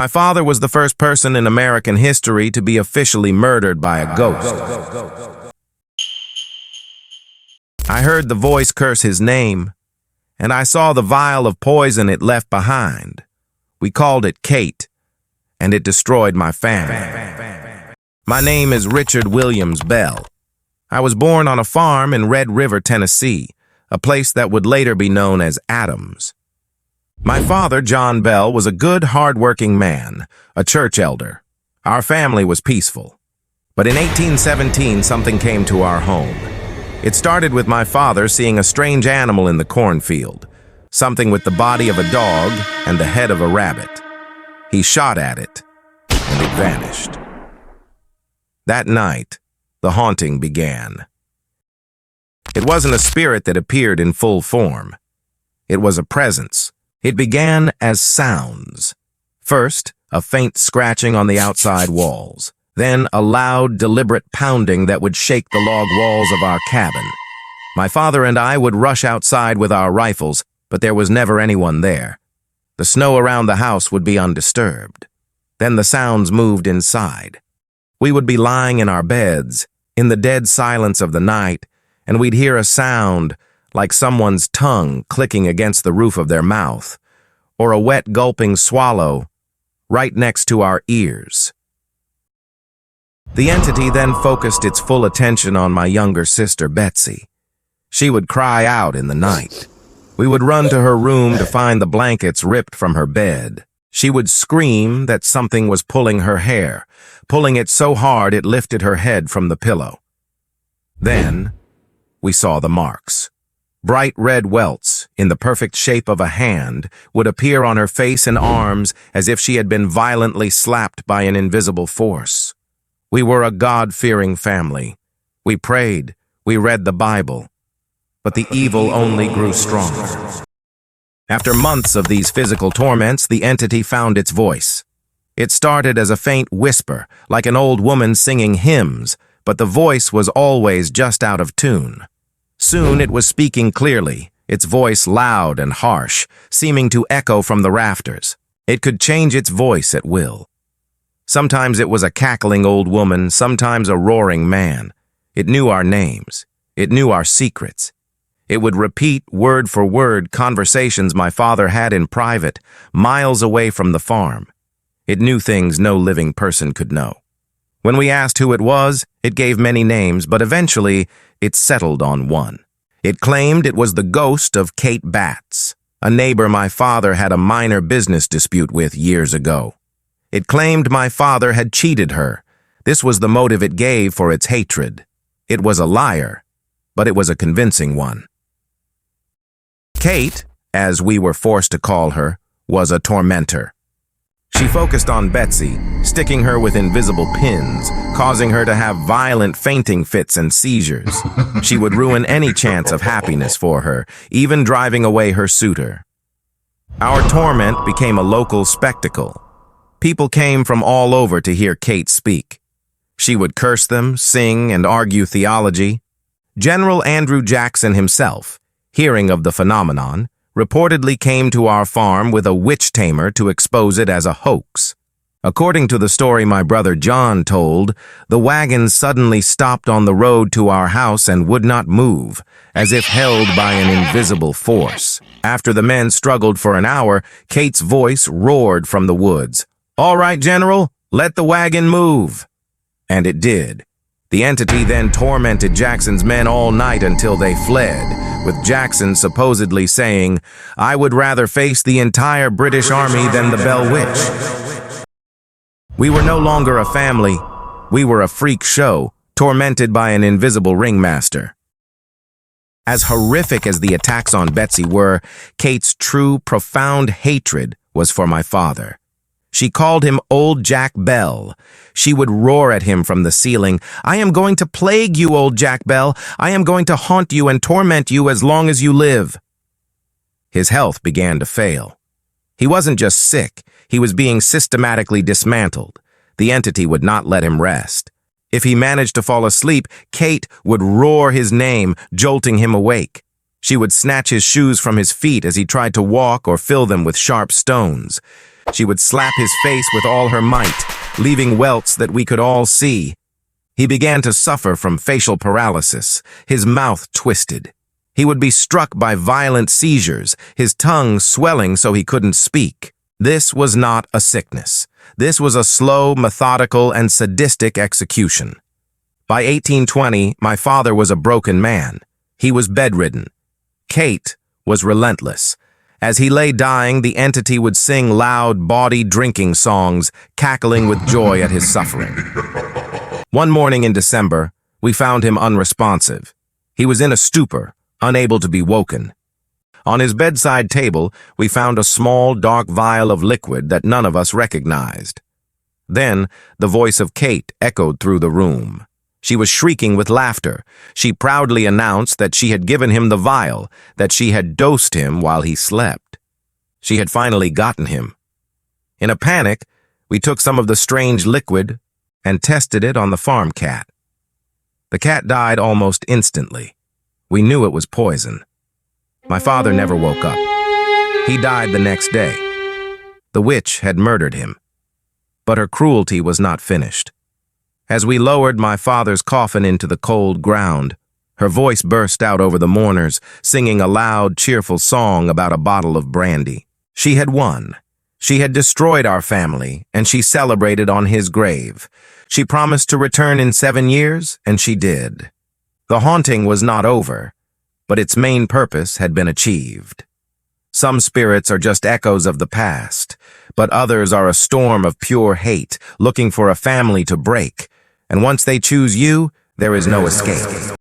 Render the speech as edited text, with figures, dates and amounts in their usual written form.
My father was the first person in American history to be officially murdered by a ghost. I heard the voice curse his name, and I saw the vial of poison it left behind. We called it Kate, and it destroyed my family. My name is Richard Williams Bell. I was born on a farm in Red River, Tennessee, a place that would later be known as Adams. My father, John Bell, was a good, hard-working man, a church elder. Our family was peaceful. But in 1817, something came to our home. It started with my father seeing a strange animal in the cornfield, something with the body of a dog and the head of a rabbit. He shot at it, and it vanished. That night, the haunting began. It wasn't a spirit that appeared in full form. It was a presence. It began as sounds. First, a faint scratching on the outside walls. Then a loud, deliberate pounding that would shake the log walls of our cabin. My father and I would rush outside with our rifles, but there was never anyone there. The snow around the house would be undisturbed. Then the sounds moved inside. We would be lying in our beds, in the dead silence of the night, and we'd hear a sound like someone's tongue clicking against the roof of their mouth, or a wet gulping swallow right next to our ears. The entity then focused its full attention on my younger sister, Betsy. She would cry out in the night. We would run to her room to find the blankets ripped from her bed. She would scream that something was pulling her hair, pulling it so hard it lifted her head from the pillow. Then, we saw the marks. Bright red welts, in the perfect shape of a hand, would appear on her face and arms as if she had been violently slapped by an invisible force. We were a God-fearing family. We prayed, we read the Bible, but the evil only grew stronger. After months of these physical torments, the entity found its voice. It started as a faint whisper, like an old woman singing hymns, but the voice was always just out of tune. Soon it was speaking clearly, its voice loud and harsh, seeming to echo from the rafters. It could change its voice at will. Sometimes it was a cackling old woman, sometimes a roaring man. It knew our names. It knew our secrets. It would repeat word for word conversations my father had in private, miles away from the farm. It knew things no living person could know. When we asked who it was, it gave many names, but eventually it settled on one. It claimed it was the ghost of Kate Batts, a neighbor my father had a minor business dispute with years ago. It claimed my father had cheated her. This was the motive it gave for its hatred. It was a liar, but it was a convincing one. Kate, as we were forced to call her, was a tormentor. She focused on Betsy, sticking her with invisible pins, causing her to have violent fainting fits and seizures. She would ruin any chance of happiness for her, even driving away her suitor. Our torment became a local spectacle. People came from all over to hear Kate speak. She would curse them, sing, and argue theology. General Andrew Jackson himself, hearing of the phenomenon, reportedly came to our farm with a witch tamer to expose it as a hoax. According to the story my brother John told, the wagon suddenly stopped on the road to our house and would not move, as if held by an invisible force. After the men struggled for an hour, Kate's voice roared from the woods. "All right, General, let the wagon move." And it did. The entity then tormented Jackson's men all night until they fled, with Jackson supposedly saying, "I would rather face the entire British Army than the Bell Witch." We were no longer a family. We were a freak show, tormented by an invisible ringmaster. As horrific as the attacks on Betsy were, Kate's true, profound hatred was for my father. She called him Old Jack Bell. She would roar at him from the ceiling, "I am going to plague you, Old Jack Bell. I am going to haunt you and torment you as long as you live." His health began to fail. He wasn't just sick, he was being systematically dismantled. The entity would not let him rest. If he managed to fall asleep, Kate would roar his name, jolting him awake. She would snatch his shoes from his feet as he tried to walk or fill them with sharp stones. She would slap his face with all her might, leaving welts that we could all see. He began to suffer from facial paralysis, his mouth twisted. He would be struck by violent seizures, his tongue swelling so he couldn't speak. This was not a sickness. This was a slow, methodical, and sadistic execution. By 1820, my father was a broken man. He was bedridden. Kate was relentless. As he lay dying, the entity would sing loud, bawdy drinking songs, cackling with joy at his suffering. One morning in December, we found him unresponsive. He was in a stupor, unable to be woken. On his bedside table, we found a small, dark vial of liquid that none of us recognized. Then, the voice of Kate echoed through the room. She was shrieking with laughter. She proudly announced that she had given him the vial, that she had dosed him while he slept. She had finally gotten him. In a panic, we took some of the strange liquid and tested it on the farm cat. The cat died almost instantly. We knew it was poison. My father never woke up. He died the next day. The witch had murdered him. But her cruelty was not finished. As we lowered my father's coffin into the cold ground, her voice burst out over the mourners, singing a loud, cheerful song about a bottle of brandy. She had won. She had destroyed our family, and she celebrated on his grave. She promised to return in 7 years, and she did. The haunting was not over, but its main purpose had been achieved. Some spirits are just echoes of the past, but others are a storm of pure hate, looking for a family to break. And once they choose you, there is no escape.